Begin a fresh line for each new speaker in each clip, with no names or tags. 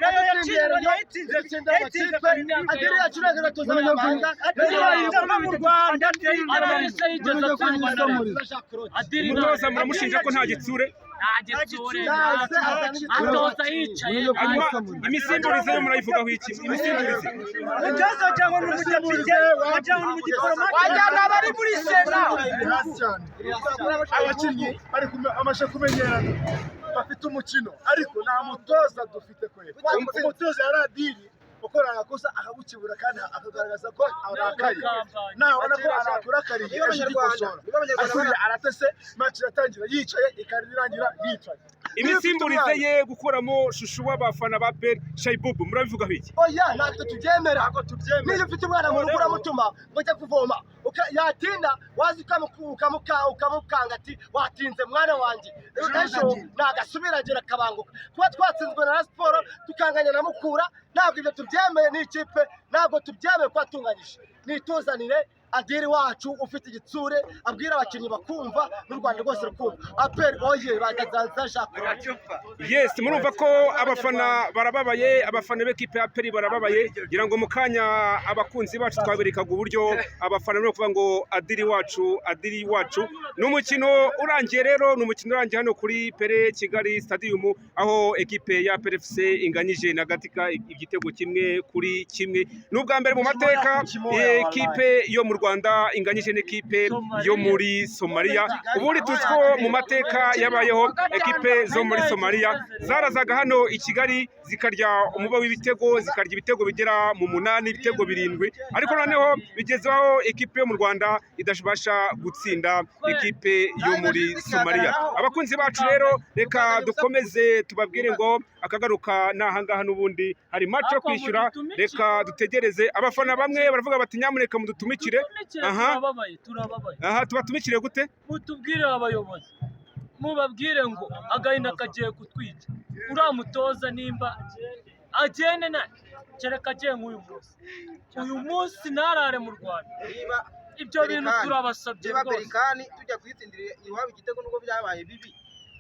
Rayo yatsinze Adiri yacuraga gatoza amahanga mu Rwanda
umutoza muramushinja ko nta gitsure
atoza yicaye
imisimburize yo murayivugaho iki imisimburize
umutoza cyangwa n'umutekinike cyangwa n'umudiplomate wajyana abari muri sena
abakinnyi bari amashe kumenyerana bafite umukino ariko nta mutoza dufite kwe umutoza yaradiri ukora agakosa akagukibura kandi akagaragaza ko arakaye nabona ko arakurakariye ashigikosora asubira aratese match iratangira yicaye ikarirangira yicaye
imisimburize ye gukoramo shushu w'abafana ba PL Shaibubu murabivugaho iki
oya natwe tubyemera niyo ufite umwana mu rugo uramutuma ngo ajya kuvoma yatinda wazi ukamukanga ati watinze mwana wanjye ejo nagasubira agera akabanguka kuba twatsinzwe na siporo tukanganya na Mukura ntabwo ibyo tubyemeye n'ikipe ntabwo tubyemeye ko atunganyije nituzanire Adiri wacu ufite igitsure abwira abakinnyi bakumva n'u Rwanda rwose rukumva aperi oye bagazanza Jacques
yes murumva ko abafana barababaye abafana b'ekipe ya PL barababaye ngira ngo mu kanya abakunzi bacu twaberekaga uburyo abafana bari kuvuga ngo Adiri wacu n'umukino urangiye rero n'umukino urangiye hano kuri PL Kigali Stadium aho ekipe ya PL FC inganyije na Gatika igitego kimwe kuri kimwe n'ubwa mbere mu mateka ekipe yo mu Rwanda inganyije n'ikipe yo muri Somalia ubundi tuziko mu mateka yabayeho ekipe zo muri Somalia zarazaga hano i Kigali zikarya umuba w'ibitego zikarya ibitego bigera mu 8 ibitego 7 ariko noneho bigezeho ekipe yo mu Rwanda idashobasha gutsinda ekipe yo muri Somalia abakunzi bacu rero reka dukomeze tubabwire ngo akagaruka nahangaha n'ubundi hari match yo kwishyura reka dutegereze abafana bamwe baravuga bati nyamuneka mudutumikire tubatumikire gute
mutubwire abayobozi mubabwire ngo agahinda kagiye kutwica uramutoza nimba agene na kereka agiye nk'uyu munsi narare mu Rwanda ibyo bintu turabasabye
rwose Berikani tujya kwitsindira iwabo igitego nuko byabaye bibi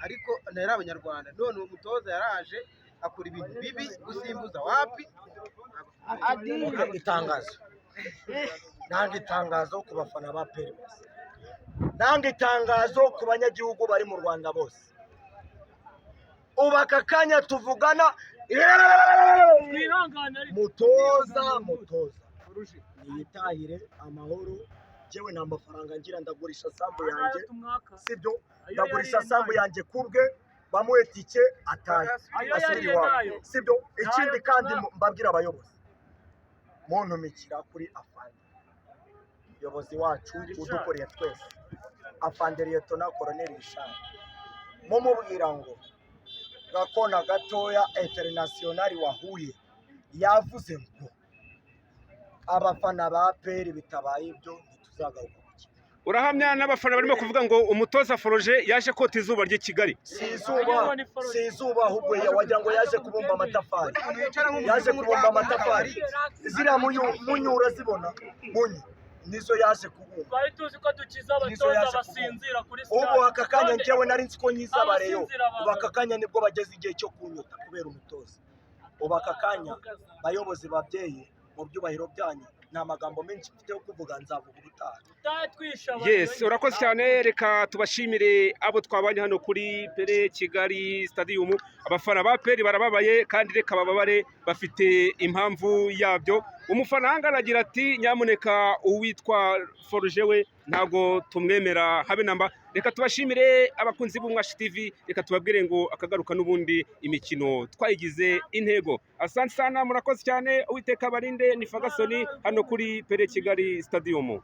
ariko nari abanyarwanda none uwo mutoza yaraje akora ibintu bibi gusimbuza wapi
nanga itangazo ku bafana ba PL nanga itangazo ku banyagihugu bari mu Rwanda bose ubaka kanya tuvugana mutoza niyitahire amahoro jewe nta mafaranga ngira ndagurisha sambu yanjye sibyo ndagurisha sambu yanjye kubwe bamuhe tike ataye asubira iwabo sibyo ikindi kandi mbabwira abayobozi muntumikira kuri afande umuyobozi wacu udukoreye twese afande Liyetona Koloneli Richard mumubwira ngo gakona gatoya international wahuye yavuze ngo abafana ba PL bitabaye ibyo ntituzagaruka
urahamya n'abafana barimo kuvuga ngo umutoza Foroje yaje kota izuba ry'i Kigali
si izuba ahubwo wagira ngo yaje kubumba amatafari ziriya munyura zibona munyu nizo yaje kubumba
twari tuzi ko dukiza abatoza basinzira kuri stade
ubu aka kanya njyewe nari nzi ko nyiza bareyo ubu aka kanya nibwo bageze igihe cyo kunyuta kubera umutoza ubu aka kanya bayobozi babyeyi mu byubahiro byanyu nta magambo menshi mfite yo kuvuga nzavuga ubutaha
yes urakoze cyane reka tubashimire abo twabanye hano kuri PL Kigali Stadium abafana ba PL barababaye kandi reka bababare bafite impamvu yabyo umufana hangana agira ati nyamuneka uwitwa Forge we ntago tumwemera habe namba reka tubashimire abakunzi b'Umwashi TV reka tubabwire ngo akagaruka n'ubundi imikino twayigize intego asante sana murakoze cyane uwiteka barinde ni Ferguson hano kuri PL Kigali Stadium